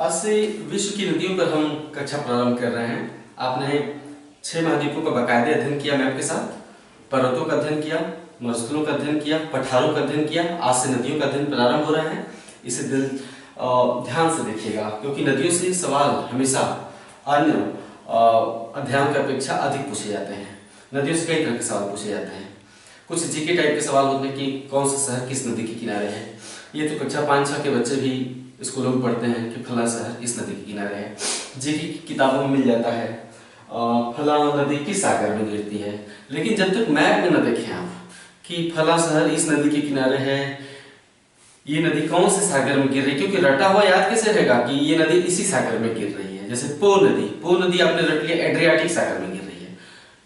आज से विश्व की नदियों पर हम कक्षा प्रारंभ कर रहे हैं। आपने 6 महाद्वीपों का बाकायदे अध्ययन किया मैप के साथ, पर्वतों का अध्ययन किया, मरुस्थलों का अध्ययन किया, पठारों का अध्ययन किया। आज से नदियों का अध्ययन प्रारंभ हो रहा है। इसे ध्यान से देखिएगा, क्योंकि नदियों से सवाल हमेशा अन्य अध्ययन की अपेक्षा अधिक पूछे जाते हैं। नदियों से कई तरह के सवाल पूछे जाते हैं। कुछ जीके टाइप के सवाल होते हैं कि कौन सा शहर किस नदी के किनारे है। ये तो कक्षा 5-6 के बच्चे भी स्कूलों में पढ़ते हैं कि फला शहर इस नदी के किनारे है। जीके की किताबों में मिल जाता है फला नदी किस सागर में गिरती है। लेकिन जब तक मैप में न देखें आप कि फला शहर इस नदी के किनारे है, ये नदी कौन से सागर में गिर रही है, क्योंकि रटा हुआ याद कैसे रहेगा कि ये नदी इसी सागर में गिर रही है। जैसे पो नदी आपने रट लिया एड्रियाटिक सागर में गिर रही है,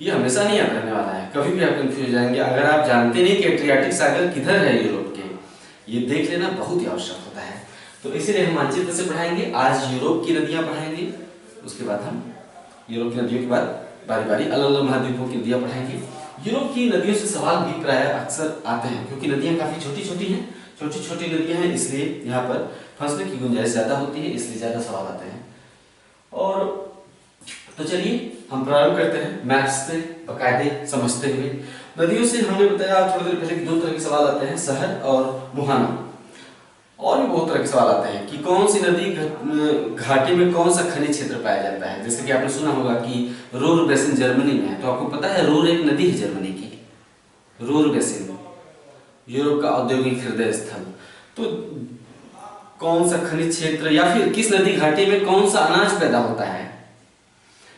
ये हमेशा नहीं याद रहने वाला है। कभी भी आप कंफ्यूज हो जाएंगे अगर आप जानते नहीं कि एड्रियाटिक सागर किधर है यूरोप के। ये देख लेना बहुत ही आवश्यक होता है। तो इसीलिए हम मानचित्र से पढ़ाएंगे। आज यूरोप की नदियां पढ़ाएंगे, उसके बाद हम यूरोप की नदियों के बाद बारी बारी अलग अलग महाद्वीपों की नदियां पढ़ाएंगे। यूरोप की नदियों से सवाल भी प्राय अक्सर आते हैं, क्योंकि नदियां काफी छोटी छोटी हैं, छोटी छोटी नदियां हैं, इसलिए यहाँ पर फंसने की गुंजाइश ज्यादा होती है, इसलिए ज्यादा सवाल आते हैं। और तो चलिए हम प्रारंभ करते हैं मैप्स से बकायदे समझते हुए। नदियों से हमने बताया थोड़ी देर पहले कि 2 तरह के सवाल आते हैं, शहर और मुहाना। और भी बहुत तरह के सवाल आते हैं कि कौन सी नदी घाटी में कौन सा खनिज क्षेत्र पाया जाता है। जैसे कि आपने सुना होगा कि रूर बेसिन जर्मनी में है, तो आपको पता है रूर एक नदी है जर्मनी की। रूर बेसिन यूरोप का औद्योगिक हृदय स्थल। तो कौन सा खनिज क्षेत्र या फिर किस नदी घाटी में कौन सा अनाज पैदा होता है,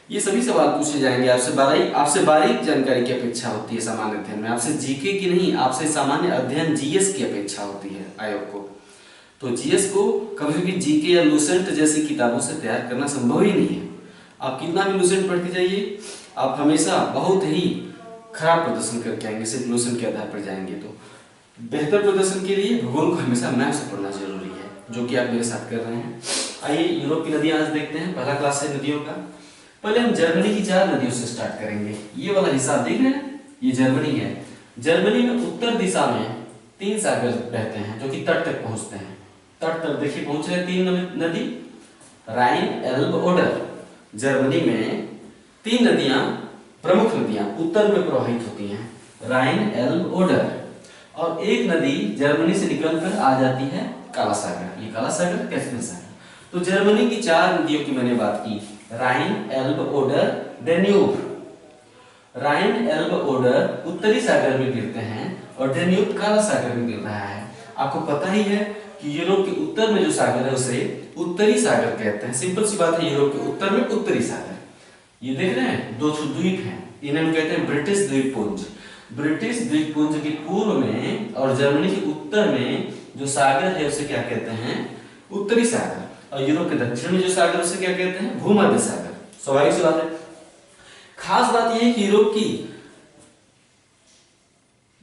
ये सभी सवाल पूछे जाएंगे आपसे बारीक जानकारी की अपेक्षा होती है सामान्य अध्ययन में। आपसे जीके की नहीं, आपसे सामान्य अध्ययन जीएस की अपेक्षा होती है आयोग को। तो जीएस को कभी भी जीके या लूसेंट जैसी किताबों से तैयार करना संभव ही नहीं है। आप कितना भी लूसेंट पढ़ते जाइए, आप हमेशा बहुत ही खराब प्रदर्शन करके आएंगे सिर्फ लूसेंट के आधार पर जाएंगे। तो बेहतर प्रदर्शन के लिए भूगोल को हमेशा मैप से पढ़ना जरूरी है, जो कि आप मेरे साथ कर रहे हैं। आइए यूरोप की नदियां आज देखते हैं। पहला क्लास है नदियों का। पहले हम जर्मनी की 4 नदियों से स्टार्ट करेंगे। ये वाला हिसाब देख रहे हैं, ये जर्मनी है। जर्मनी में उत्तर दिशा में 3 सागर बहते हैं जो कि तट तक पहुंचते हैं। तट तक देखिए पहुंच रहे 3 नदी, राइन, एल्ब, ओडर। जर्मनी में 3 नदियां, प्रमुख नदियां उत्तर में प्रवाहित होती हैं, राइन, एल्ब, ओडर। और एक नदी जर्मनी से निकलकर आ जाती है काला सागर। ये काला सागर, कैस्पियन सागर। तो जर्मनी की 4 नदियों की मैंने बात की, राइन, एल्ब, ओडर, डेन्यूब। राइन, एल्ब, ओडर उत्तरी सागर में गिरते हैं और डेन्यूब काला सागर में गिर रहा है। आपको पता ही है कि यूरोप के उत्तर में जो सागर है उसे उत्तरी सागर कहते हैं। सिंपल सी बात है, यूरोप के उत्तर में उत्तरी सागर। ये देख रहे हैं 2 द्वीप हैं, इन्हें हम कहते हैं ब्रिटिश द्वीपपुंज। ब्रिटिश द्वीपपुंज के पूर्व में और जर्मनी के उत्तर में जो सागर है उसे क्या कहते हैं, उत्तरी सागर। और यूरोप के दक्षिण में जो सागर उसे क्या कहते हैं, भूमध्य सागर। स्वाभाविक सी बात है। खास बात यह है कि यूरोप की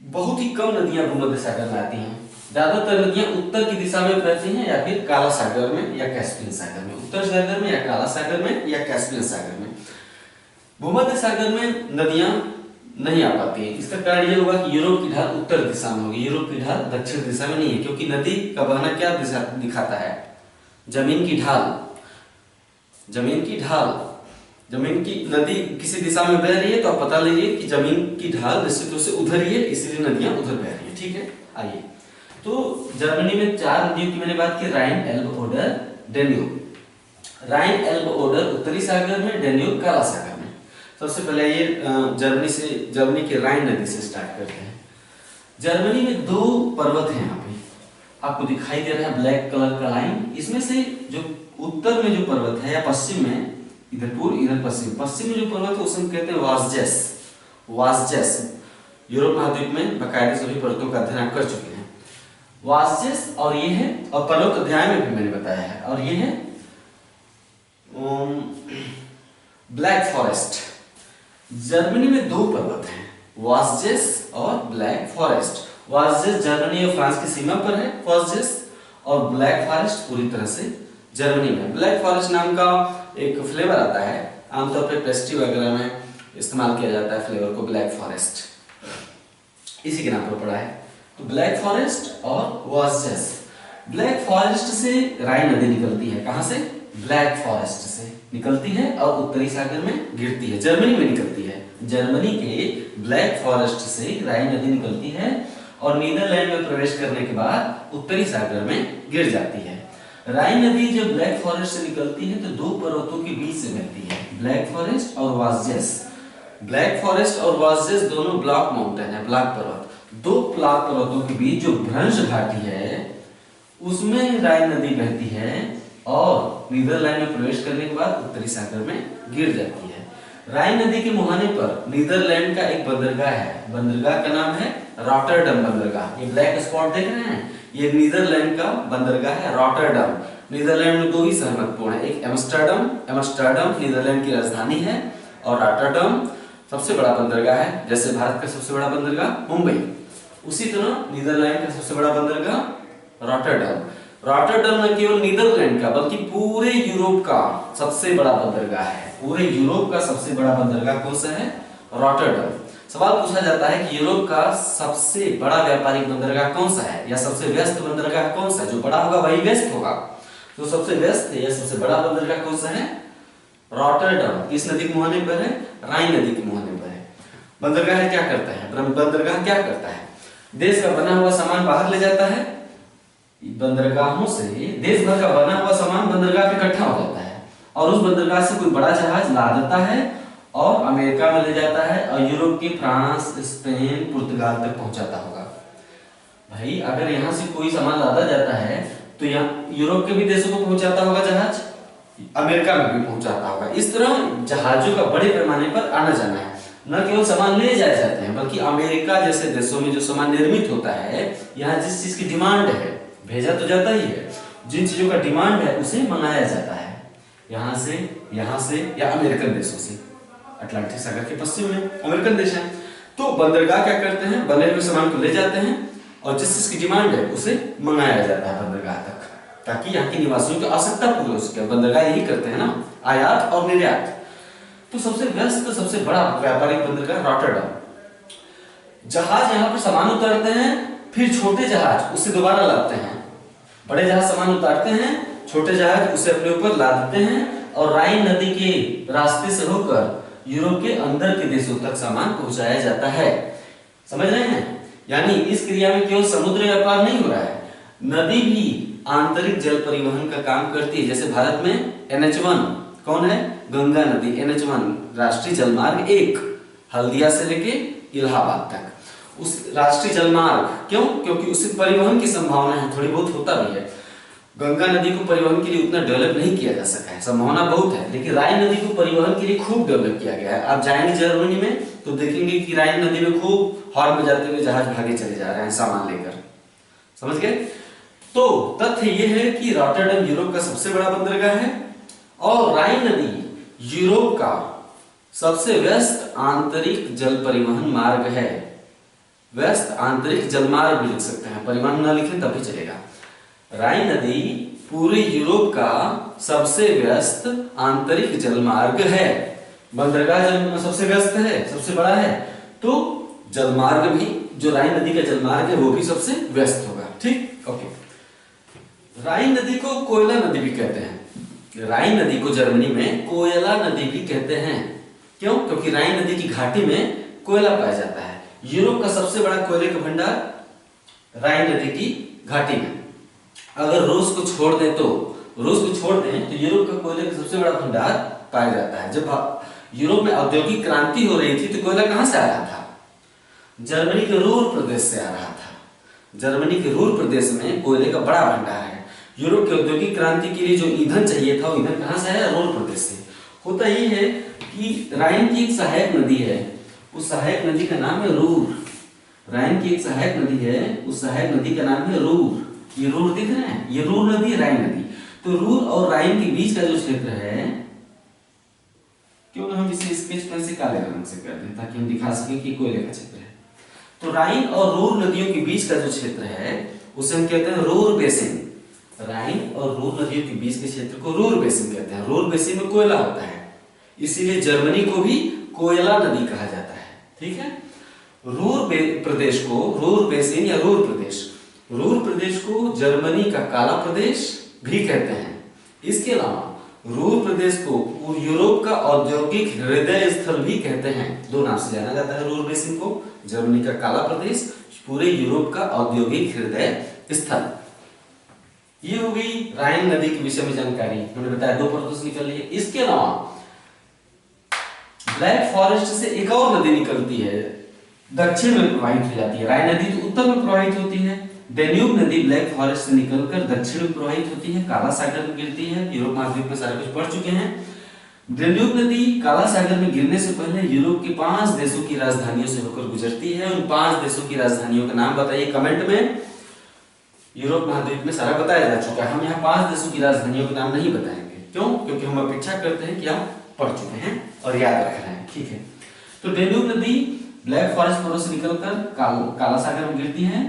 बहुत ही कम नदियां भूमध्य सागर में आती हैं। ज्यादातर नदियां उत्तर की दिशा में बहती हैं, या फिर काला सागर में या कैस्पियन सागर में। उत्तर सागर में या काला सागर में या कैस्पियन सागर में। भूमध्य सागर में नदियां नहीं आ पाती है। इसका कारण यह होगा कि यूरोप की ढाल उत्तर दिशा में होगी, यूरोप की ढाल दक्षिण दिशा में नहीं है। क्योंकि नदी का बहना क्या दिशा दिखाता है, जमीन की ढाल। जमीन की नदी किसी दिशा में बह रही है तो आप पता लीजिए कि जमीन की ढाल निश्चित रूप से उधर ही है, इसलिए नदियां उधर बह रही है। ठीक है, आइए। तो जर्मनी में 4 नदियों की मैंने बात की, राइन, एल्ब, ओडर, डेन्यूब। राइन, एल्ब, ओडर उत्तरी सागर में, डेन्यूब काला सागर में। सबसे पहले ये जर्मनी के राइन नदी से स्टार्ट करते हैं। जर्मनी में 2 पर्वत हैं, यहाँ पे आपको दिखाई दे रहा है ब्लैक कलर का लाइन। इसमें से जो उत्तर में जो पर्वत है या पश्चिम में, इधर पूर्व इधर पश्चिम में जो पर्वत है उसे हम कहते हैं वासजेस। यूरोप महाद्वीप में बाकायदे सभी पर्वतों का अध्ययन आप कर चुके हैं। वासजेस और ये है, और पर्वत अध्याय में भी मैंने बताया है, और ये है ब्लैक फॉरेस्ट। जर्मनी में 2 पर्वत हैं, वासजेस और ब्लैक फॉरेस्ट। वासजेस जर्मनी और फ्रांस की सीमा पर है वासजेस, और ब्लैक फॉरेस्ट पूरी तरह से जर्मनी में। ब्लैक फॉरेस्ट नाम का एक फ्लेवर आता है, आमतौर पर पेस्ट्री वगैरह में इस्तेमाल किया जाता है फ्लेवर को, ब्लैक फॉरेस्ट इसी के नाम पर पड़ा है। तो ब्लैक फॉरेस्ट और वासजेस। ब्लैक फॉरेस्ट से राइन नदी निकलती है, कहां से, ब्लैक फॉरेस्ट से निकलती है और उत्तरी सागर में गिरती है, जर्मनी में निकलती है। जर्मनी के ब्लैक फॉरेस्ट से राइन नदी निकलती है और नीदरलैंड में प्रवेश करने के बाद उत्तरी सागर में गिर जाती है। राइन नदी जब ब्लैक फॉरेस्ट से निकलती है तो दो पर्वतों के बीच से बहती है, ब्लैक फॉरेस्ट और वाज़जेस। ब्लैक फॉरेस्ट और वाज़जेस दोनों ब्लॉक माउंटेन है, ब्लॉक पर्वत। दो ब्लॉक पर्वतों के बीच जो भ्रंश घाटी है उसमें राइन नदी बहती है और नीदरलैंड में प्रवेश करने के बाद उत्तरी सागर में गिर जाती है। राइन नदी के मुहाने पर नीदरलैंड का एक बंदरगाह है, बंदरगाह का नाम है रॉटरडम बंदरगाह। ये ब्लैक स्पॉट देख रहे हैं, ये नीदरलैंड का बंदरगाह है रॉटरडम। नीदरलैंड में दो ही शहर महत्वपूर्ण है, एक एम्स्टर्डम नीदरलैंड की राजधानी है और रॉटरडम सबसे बड़ा बंदरगाह है। जैसे भारत का सबसे बड़ा बंदरगाह मुंबई, उसी तरह नीदरलैंड का सबसे बड़ा बंदरगाह रॉटरडम। रॉटरडम न केवल नीदरलैंड का बल्कि पूरे यूरोप का सबसे बड़ा बंदरगाह है। पूरे यूरोप का सबसे बड़ा बंदरगाह कौन सा है? रॉटरडम। सवाल पूछा जाता है कि यूरोप का सबसे बड़ा व्यापारिक बंदरगाह कौन सा है या सबसे व्यस्त बंदरगाह कौन सा है? जो बड़ा होगा वही व्यस्त होगा, तो सबसे व्यस्त है या सबसे बड़ा बंदरगाह कौन सा है? रॉटरडम। किस नदी के मुहाने पर है? राइन नदी के मुहाने पर है। बंदरगाह क्या करता है? बंदरगाह क्या करता है? देश का बना हुआ सामान बाहर ले जाता है। बंदरगाहों से देश भर का बना हुआ सामान बंदरगाह पे इकट्ठा हो जाता है और उस बंदरगाह से कोई बड़ा जहाज लादता है और अमेरिका में ले जाता है और यूरोप के फ्रांस, स्पेन, पुर्तगाल तक पहुंचाता होगा। भाई अगर यहाँ से कोई सामान लादा जाता है तो यहाँ यूरोप के भी देशों को पहुंचाता होगा जहाज, अमेरिका में भी पहुंचाता होगा। इस तरह जहाजों का बड़े पैमाने पर आना जाना है। न केवल सामान ले जाए जाते हैं बल्कि अमेरिका जैसे देशों में जो सामान निर्मित होता है, यहाँ जिस चीज की डिमांड है भेजा तो जाता ही है, जिन चीजों का डिमांड है उसे मंगाया जाता है यहाँ से या अमेरिकन देशों से। अटलांटिक सागर के पश्चिम में अमेरिकन देश है। तो बंदरगाह क्या करते हैं? बने हुए सामान को ले जाते हैं और जिस चीज की डिमांड है उसे मंगाया जाता है बंदरगाह तक, ताकि यहाँ के निवासियों की आवश्यकता पूरी हो सके। बंदरगाह यही करते हैं ना, आयात और निर्यात। तो सबसे व्यस्त, सबसे बड़ा व्यापारिक बंदरगाह रॉटरडम। जहाज यहाँ पर सामान उतारते हैं, फिर छोटे जहाज उसे दोबारा लादते हैं। बड़े जहाज सामान उतारते हैं, छोटे जहाज उसे अपने ऊपर लादते हैं और राइन नदी के रास्ते से होकर यूरोप के अंदर के देशों तक सामान पहुंचाया जाता है। समझ रहे हैं? यानी इस क्रिया में केवल समुद्र व्यापार नहीं हो रहा है, नदी भी आंतरिक जल परिवहन का काम करती है। जैसे भारत में NH1 कौन है? गंगा नदी। NH1 राष्ट्रीय जलमार्ग 1 हल्दिया से लेके इलाहाबाद तक। उस राष्ट्रीय जलमार्ग क्यों? क्योंकि उससे परिवहन की संभावना है, थोड़ी बहुत होता भी है। गंगा नदी को परिवहन के लिए उतना डेवलप नहीं किया जा सका है, संभावना बहुत है, लेकिन राइन नदी को परिवहन के लिए खूब डेवलप किया गया है। आप जाएंगे जर्मनी में तो देखेंगे कि राइन नदी में खूब हॉर्न बजाते हुए जहाज भागे चले जा रहे हैं सामान लेकर। समझ गए? तो तथ्य यह है कि रॉटरडम यूरोप का सबसे बड़ा बंदरगाह है और राइन नदी यूरोप का सबसे व्यस्त आंतरिक जल परिवहन मार्ग है। व्यस्त आंतरिक जलमार्ग भी लिख सकते हैं, परिवहन ना लिखें तब भी चलेगा। राइन नदी पूरे यूरोप का सबसे व्यस्त आंतरिक जलमार्ग है। बंदरगाह सबसे व्यस्त है, सबसे बड़ा है, तो जलमार्ग भी, जो राइन नदी का जलमार्ग है वो भी सबसे व्यस्त होगा। ठीक, ओके। राइन नदी को कोयला नदी भी कहते हैं। राइन नदी को जर्मनी में कोयला नदी भी कहते हैं। क्यों? क्योंकि राइन नदी की घाटी में कोयला पाया जाता है। यूरोप का सबसे बड़ा कोयले का भंडार राइन नदी की घाटी में। अगर रूस को छोड़ दें तो यूरोप का कोयले का सबसे बड़ा भंडार पाया जाता है। जब यूरोप में औद्योगिक क्रांति हो रही थी तो कोयला कहां से आ रहा था? जर्मनी के रूर प्रदेश से आ रहा था। जर्मनी के रूर प्रदेश में कोयले का बड़ा भंडार है। यूरोप की औद्योगिक क्रांति के लिए जो ईंधन चाहिए था वो ईंधन कहां से आया? रूर प्रदेश से। होता ये है कि राइन की एक सहायक नदी है, उस सहायक नदी का नाम है रूर। राइन की एक सहायक नदी है, उस सहायक नदी का नाम है रूर। ये रूर दिख रहे हैं, ये रूर नदी है, राइन नदी। तो रूर और राइन के बीच का जो क्षेत्र है, क्यों ना हम इसे स्केच पेन से काले रंग से कर दें ताकि हम दिखा सकें कि कोयले का क्षेत्र है। तो राइन और रूर नदियों के बीच का जो क्षेत्र है उसे हम कहते हैं रूर बेसिन। राइन और रूर नदियों के बीच के क्षेत्र को रूर बेसिन कहते हैं। रूर बेसिन में कोयला होता है, इसीलिए जर्मनी को भी कोयला नदी कहा जाता है। ठीक है? रूर प्रदेश को रूर बेसिन या रूर प्रदेश को जर्मनी का काला प्रदेश भी कहते हैं। इसके अलावा रूर प्रदेश को यूरोप का औद्योगिक हृदय स्थल भी कहते हैं। दो नाम से जाना जाता है रूर बेसिन को, जर्मनी का काला प्रदेश, पूरे यूरोप का औद्योगिक हृदय स्थल। ये हो गई राइन नदी के विषय में जानकारी, मैंने बताया 2 पर्वतों से निकल रही है। इसके अलावा ब्लैक फॉरेस्ट से एक और नदी निकलती है, दक्षिण में प्रवाहित हो जाती है। राइन नदी तो उत्तर में प्रवाहित होती है, डेन्यूब नदी ब्लैक फॉरेस्ट से निकलकर दक्षिण में प्रवाहित होती है, काला सागर में गिरती है। यूरोप महाद्वीप में सारा कुछ पढ़ चुके हैं। डेन्यूब नदी काला सागर में गिरने से पहले यूरोप के 5 देशों की राजधानियों से होकर गुजरती है। उन 5 देशों की राजधानियों का नाम बताइए कमेंट में। यूरोप महाद्वीप में सारा बताया जा चुका है, हम यहाँ 5 देशों की राजधानियों के नाम नहीं बताएंगे। क्यों? क्योंकि हम अपेक्षा करते हैं कि आप पढ़ चुके हैं और याद रख रहे हैं। ठीक है, तो डेन्यूब नदी ब्लैक फॉरेस्ट पर्वत से निकलकर काला सागर में गिरती है,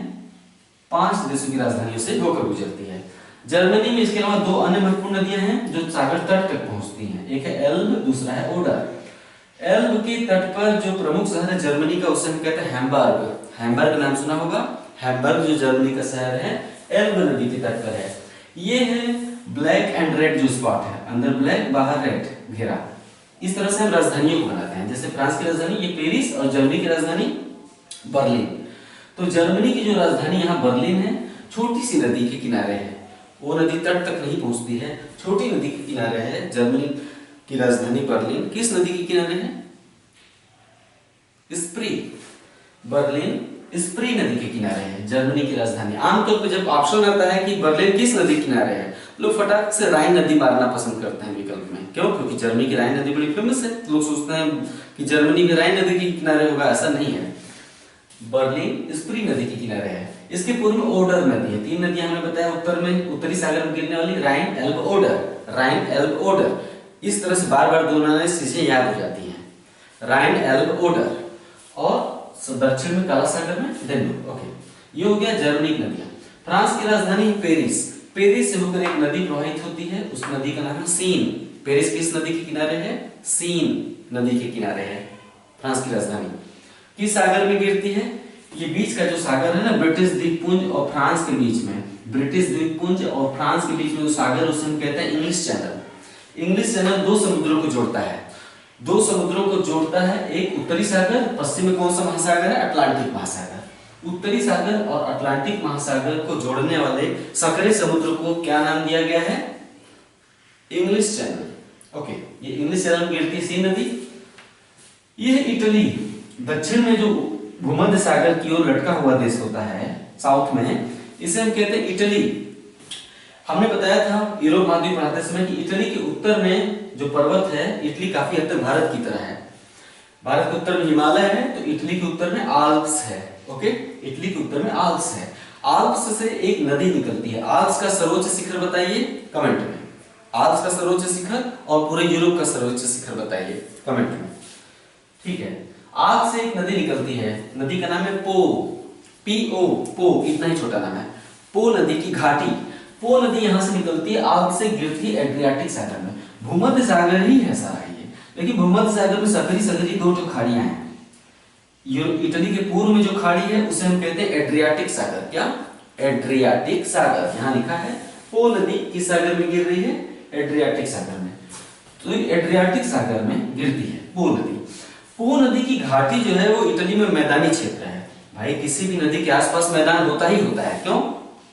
5 देशों की राजधानियों से होकर गुजरती है। जर्मनी में इसके अलावा 2 अन्य महत्वपूर्ण नदियां हैं जो सागर तट तक पहुंचती हैं, एक है एल्ब, दूसरा है ओडर। एल्ब के तट पर जो प्रमुख शहर है जर्मनी का, उसे हम कहते हैं हैम्बर्ग। हैम्बर्ग नाम सुना होगा, हैम्बर्ग जो जर्मनी का शहर है एल्ब नदी के तट पर है। ये है ब्लैक एंड रेड जो स्पॉट है, अंदर ब्लैक बाहर रेड घेरा। इस तरह से हम राजधानियों को बनाते हैं, जैसे फ्रांस की राजधानी ये पेरिस और जर्मनी की राजधानी बर्लिन। तो जर्मनी की जो राजधानी यहाँ बर्लिन है, छोटी सी नदी के किनारे है, वो नदी तट तक नहीं पहुंचती है, छोटी नदी के किनारे है जर्मनी की राजधानी बर्लिन। किस नदी के किनारे है? स्प्री। बर्लिन स्प्री नदी के किनारे है जर्मनी की राजधानी। आमतौर पर जब ऑप्शन आता है कि बर्लिन किस नदी के किनारे है, लोग फटाक से राइन नदी मारना पसंद करते हैं विकल्प में। क्यों? क्योंकि जर्मनी की राइन नदी बड़ी फेमस है, लोग सोचते हैं कि जर्मनी भी राइन नदी के किनारे होगा, ऐसा नहीं है। बर्लिन स्प्री नदी के किनारे है। इसके पूर्व में ओडर नदी है। 3 नदियां हमने बताया उत्तर में, उत्तरी सागर में गिरने वाली, राइन एल्ब ओडर, राइन एल्ब ओडर। इस तरह से बार बार दोनों चीजें याद हो जाती हैं, राइन एल्ब ओडर। और दक्षिण में काला सागर में डेन्यूब। ओके, ये हो गया जर्मनी की नदियां। फ्रांस की राजधानी पेरिस, पेरिस से होकर एक नदी प्रवाहित होती है, उस नदी का नाम है सीन। पेरिस किस नदी के किनारे है? सीन नदी के किनारे है फ्रांस की राजधानी। किस सागर में गिरती है? ये बीच का जो सागर है ना, ब्रिटिश द्वीपपुंज और फ्रांस के बीच में, ब्रिटिश द्वीपपुंज और फ्रांस के बीच में जो सागर, उसे हम कहते हैं इंग्लिश चैनल। इंग्लिश चैनल 2 समुद्रों को जोड़ता है, 2 समुद्रों को जोड़ता है। एक उत्तरी सागर, पश्चिम में कौन सा महासागर है? अटलांटिक महासागर। उत्तरी सागर और अटलांटिक महासागर को जोड़ने वाले संकरे समुद्र को क्या नाम दिया गया है? English channel. ओके, ये इंग्लिश चैनल में गिरती है सी नदी। ये इटली, दक्षिण में जो भूमध्य सागर की ओर लटका हुआ देश होता है साउथ में, इसे हम कहते हैं इटली। हमने बताया था यूरोप महाद्वीप पढ़ाते समय कि इटली के उत्तर में जो पर्वत है, इटली काफी हद तक भारत की तरह है। भारत के उत्तर में हिमालय है, तो इटली के उत्तर में आल्प्स है। ओके, इटली के उत्तर में आल्प्स है। आल्प्स से एक नदी निकलती है। आल्प्स का सर्वोच्च शिखर बताइए कमेंट में। आल्प्स का सर्वोच्च शिखर और पूरे यूरोप का सर्वोच्च शिखर बताइए कमेंट में। ठीक है, आल्प्स से एक नदी निकलती है, नदी का नाम है पो, पीओ, पो, इतना ही छोटा नाम है। पो नदी की घाटी, पो नदी यहां से निकलती है, आल्प्स से गिरती है एड्रियाटिक सागर में। भूमध्य सागर ही है सारा ये, लेकिन भूमध्य सागर में सकरी सकरी 2 जो खाड़ियां हैं। इटली के पूर्व में जो खाड़ी है उसे हम कहते हैं एड्रियाटिक सागर। क्या? एड्रियाटिक सागर। यहाँ लिखा है पो नदी किस सागर में गिर रही है? एड्रियाटिक सागर में। तो एड्रियाटिक सागर में गिरती है पो नदी। पो नदी की घाटी जो है वो इटली में मैदानी क्षेत्र है। भाई किसी भी नदी के आसपास मैदान होता ही होता है। क्यों?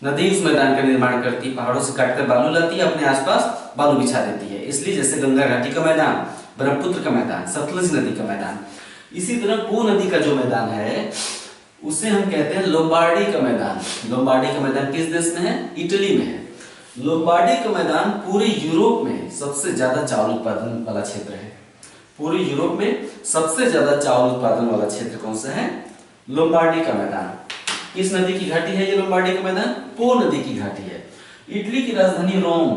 नदी उस मैदान का निर्माण करती है, पहाड़ों से काटकर बालू लाती है, अपने आसपास बालू बिछा देती है। इसलिए जैसे गंगा घाटी का मैदान, ब्रह्मपुत्र का मैदान, सतलज नदी का मैदान, इसी तरह पो नदी का जो मैदान है उसे हम कहते हैं लोम्बार्डी का मैदान। लोम्बार्डी का मैदान किस देश में है? इटली में है। लोम्बार्डी का मैदान पूरे यूरोप में सबसे ज्यादा चावल उत्पादन वाला क्षेत्र है। पूरे यूरोप में सबसे ज्यादा चावल उत्पादन वाला क्षेत्र कौन सा है? लोम्बार्डी का मैदान। किस नदी की घाटी है ये लोम्बार्डी का मैदान? पो नदी की घाटी है। इटली की राजधानी रोम,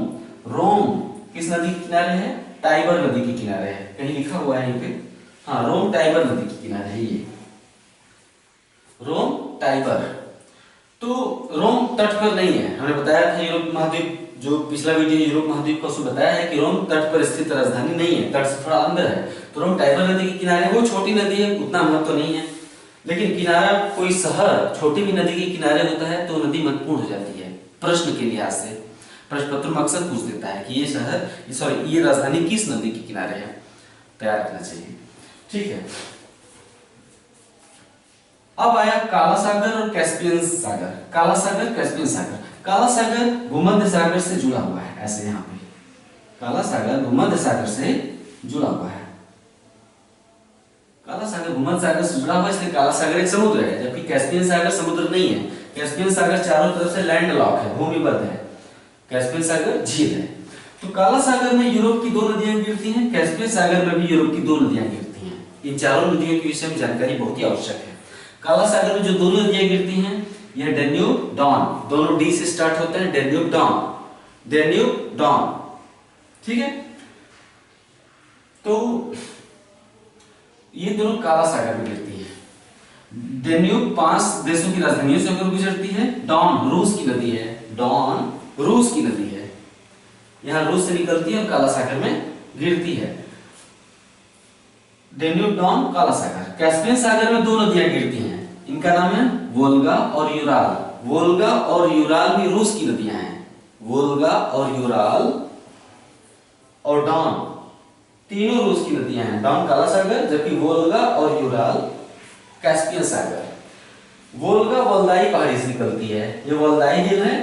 रोम किस नदी के किनारे है? टाइबर नदी के किनारे है। कहीं लिखा हुआ है यहीं पे, हाँ, रोम टाइबर नदी के किनारे है ये, रोम टाइबर। तो रोम तट पर नहीं है, हमने बताया था यूरोप महाद्वीप, जो पिछला वीडियो यूरोप महाद्वीप का उसमें बताया है कि रोम तट पर स्थित राजधानी नहीं है, तट से थोड़ा अंदर है। तो रोम टाइबर नदी के किनारे, वो छोटी नदी है, उतना महत्व तो नहीं है, लेकिन किनारा कोई शहर छोटी भी नदी के किनारे होता है तो नदी महत्वपूर्ण हो जाती है प्रश्न के लिहाज से। प्रश्न पत्र में अक्सर पूछ देता है कि ये राजधानी किस नदी के किनारे है, तैयार रखना चाहिए। ठीक है, अब आया काला सागर और कैस्पियन सागर। काला सागर, कैस्पियन सागर। काला सागर भूमध्य सागर से जुड़ा हुआ है, ऐसे यहाँ पे काला सागर भूमध्य सागर से जुड़ा हुआ है। काला सागर भूमध्य सागर से जुड़ा हुआ है, इसलिए काला सागर एक समुद्र है, जबकि कैस्पियन सागर समुद्र नहीं है। कैस्पियन सागर चारों तरफ से लैंड लॉक है, भूमिबद्ध है, कैस्पियन सागर झील है। तो काला सागर में यूरोप की 2 नदियां गिरती हैं, कैस्पियन सागर में भी यूरोप की 2 नदियां गिरती हैं। इन चारों नदियों के विषय में जानकारी बहुत ही आवश्यक है। काला सागर में जो 2 नदियां गिरती हैं, यह डेन्यूब, डॉन, दोनों डी से स्टार्ट होते हैं, डेन्यूब डॉन, डेन्यूब डॉन। ठीक है, तो ये दोनों काला सागर में गिरती है। डेन्यूब 5 देशों की राजधानियों से होकर गुजरती है। डॉन रूस की नदी है, डॉन रूस की नदी है, यहां रूस से निकलती है और काला सागर में गिरती है। डेन्यूब, डॉन, काला सागर। कैस्पियन सागर में 2 नदियां गिरती हैं, इनका नाम है वोल्गा और यूराल। वोल्गा और यूराल भी रूस की नदियां हैं। वोल्गा और यूराल और डॉन तीनों रूस की नदियां हैं। डॉन काला सागर, जबकि वोल्गा और यूराल कैस्पियन सागर। वोल्गा वल्दाई पहाड़ी से निकलती है, ये वल्दाई हिल है,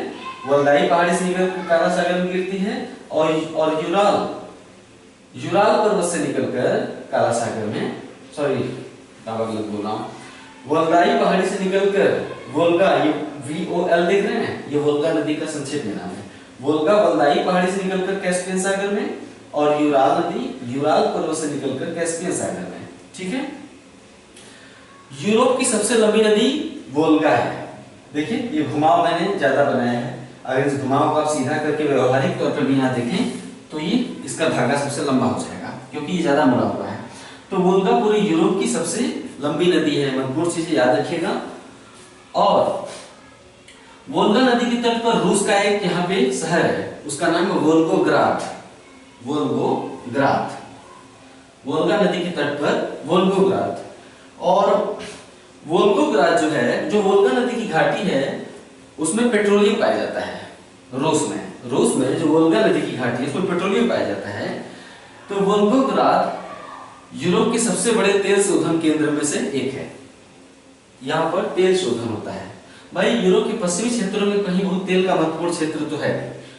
वल्दाई पहाड़ी से निकलकर काला सागर में गिरती है, और यूराल पर्वत से निकलकर काला सागर में, सॉरी गलत बोल रहा हूं, वल्दाई पहाड़ी से निकलकर वोल्गा, ये VOL देख रहे हैं, ये वोल्गा नदी का संक्षेप में नाम है। वोल्गा वल्दाई पहाड़ी से निकलकर कैस्पियन सागर में, और यूराल नदी यूराल पर्वत से निकलकर कैस्पियन सागर में। ठीक है, यूरोप की सबसे लंबी नदी वोल्गा है। देखिए ये घुमाव मैंने ज्यादा बनाया है, अगर इस घुमाव को आप सीधा करके व्यवहारिक तौर पर भी यहाँ देखें तो ये इसका धागा सबसे लंबा हो जाएगा, क्योंकि ये ज्यादा मुड़ा हुआ है। तो वोल्गा पूरे यूरोप की सबसे लंबी नदी है, महत्वपूर्ण चीजें याद रखिएगा। और वोल्गा नदी के तट पर रूस का एक यहाँ पे शहर है, उसका नाम है वोल्गोग्राद। वोल्गोग्राद, वोल्गा नदी के तट पर वोल्गोग्राद। और वोल्गोग्राद जो है, जो वोल्गा नदी की घाटी है, उसमें पेट्रोलियम पाया जाता है। रूस में जो वोल्गा नदी की घाटी है उसमें पेट्रोलियम पाया जाता है। तो वोल्गोग्राद यूरोप के सबसे बड़े तेल शोधन केंद्र में से एक है, यहाँ पर तेल शोधन होता है। भाई यूरोप के पश्चिमी क्षेत्रों में कहीं बहुत तेल का महत्वपूर्ण क्षेत्र तो है।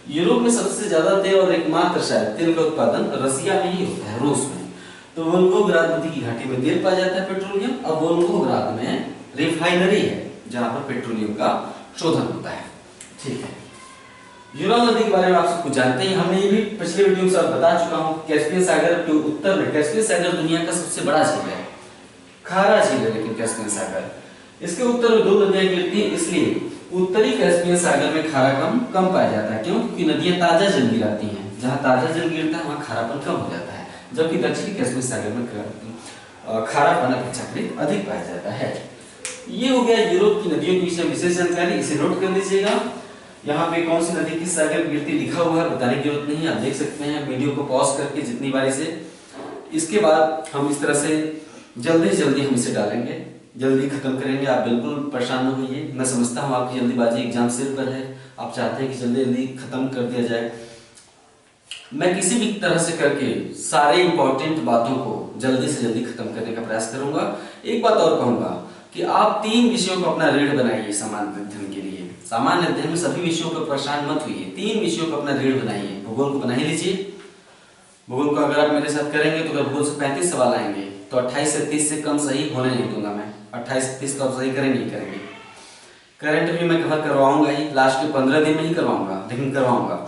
यूरोप में सबसे ज्यादा तेल और एकमात्र शायद तेल का उत्पादन रसिया में ही होता है, रूस में। तो वोल्गोग्राद नदी की घाटी में तेल पाया जाता है, पेट्रोलियम। अब वोल्गोग्राद में रिफाइनरी है जहां पर पेट्रोलियम का शोधन होता है। ठीक है, यूराल नदी के बारे में आप सब कुछ जानते हैं, हमने ये भी पिछले वीडियो में सब बता चुका हूं। कैस्पियन सागर के उत्तर में, कैस्पियन सागर दुनिया का सबसे बड़ा झील है, खारा झील है, लेकिन कैस्पियन सागर, इसके उत्तर में 2 नदियां गिरती हैं, इसलिए उत्तरी कैस्पियन सागर में खारा कम पाया जाता है। क्यों? क्योंकि नदियां ताजा जल गिराती हैं, जहां ताजा जल गिरता है वहां खारापन कम हो जाता है, जबकि दक्षिणी कैस्पियन सागर में खारापन अपेक्षाकृत अधिक पाया जाता है। ये हो गया यूरोप की नदियों के विषय में विशेष जानकारी, इसे नोट कर लीजिएगा। यहाँ पे कौन सी नदी किस सागर गिरती लिखा हुआ है, बताने की जरूरत नहीं है, आप देख सकते हैं वीडियो को पॉज करके जितनी बारी से। इसके बाद हम इस तरह से जल्दी से जल्दी हम इसे डालेंगे, जल्दी खत्म करेंगे। आप बिल्कुल परेशान न होइए, मैं समझता हूँ आपकी जल्दीबाजी, एग्जाम सिर पर है, आप चाहते हैं कि जल्दी जल्दी खत्म कर दिया जाए। मैं किसी भी तरह से करके सारे इंपॉर्टेंट बातों को जल्दी से जल्दी खत्म करने का प्रयास करूंगा। एक बात और कहूंगा कि आप 3 विषयों को अपना रीढ़ बनाइए सामान्य अध्ययन के लिए। सामान्य अध्ययन में सभी विषयों पर परेशान मत होइए, 3 विषयों को अपना रीढ़ बनाइए। भूगोल को बना ही लीजिए। भूगोल को अगर आप मेरे साथ करेंगे तो अगर भूगोल से 35 सवाल आएंगे तो 28 से 30 से कम सही होने नहीं दूंगा मैं। 28 से 30 तो आप सही करेंगे ही करेंगे। करंट भी मैं कवर करवाऊंगा ही, लास्ट के 15 दिन में ही करवाऊंगा, लेकिन करवाऊंगा।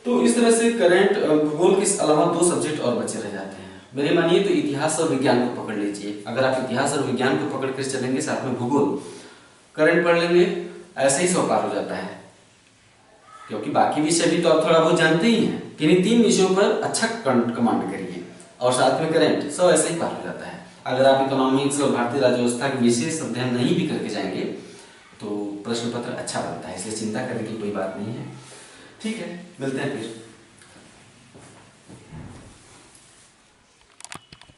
तो इस तरह से करंट भूगोल के अलावा 2 सब्जेक्ट और बचे रह जाते हैं। मेरे मानिए तो इतिहास और विज्ञान को पकड़ लीजिए। अगर आप इतिहास और विज्ञान को पकड़ कर चलेंगे, साथ में भूगोल, करंट पढ़ लेंगे, ऐसे ही 100 पार हो जाता है। क्योंकि बाकी विषय भी तो आप थोड़ा बहुत जानते ही हैं। किन्हीं 3 विषयों पर अच्छा कमांड करिए और साथ में करंट, 100 ऐसे ही पार हो जाता है। अगर आप इकोनॉमिक्स और भारतीय राज्य व्यवस्था के विशेष अध्ययन नहीं भी करके जाएंगे तो प्रश्न पत्र अच्छा बनता है, इसलिए चिंता करने की कोई बात नहीं है। ठीक है, मिलते हैं फिर।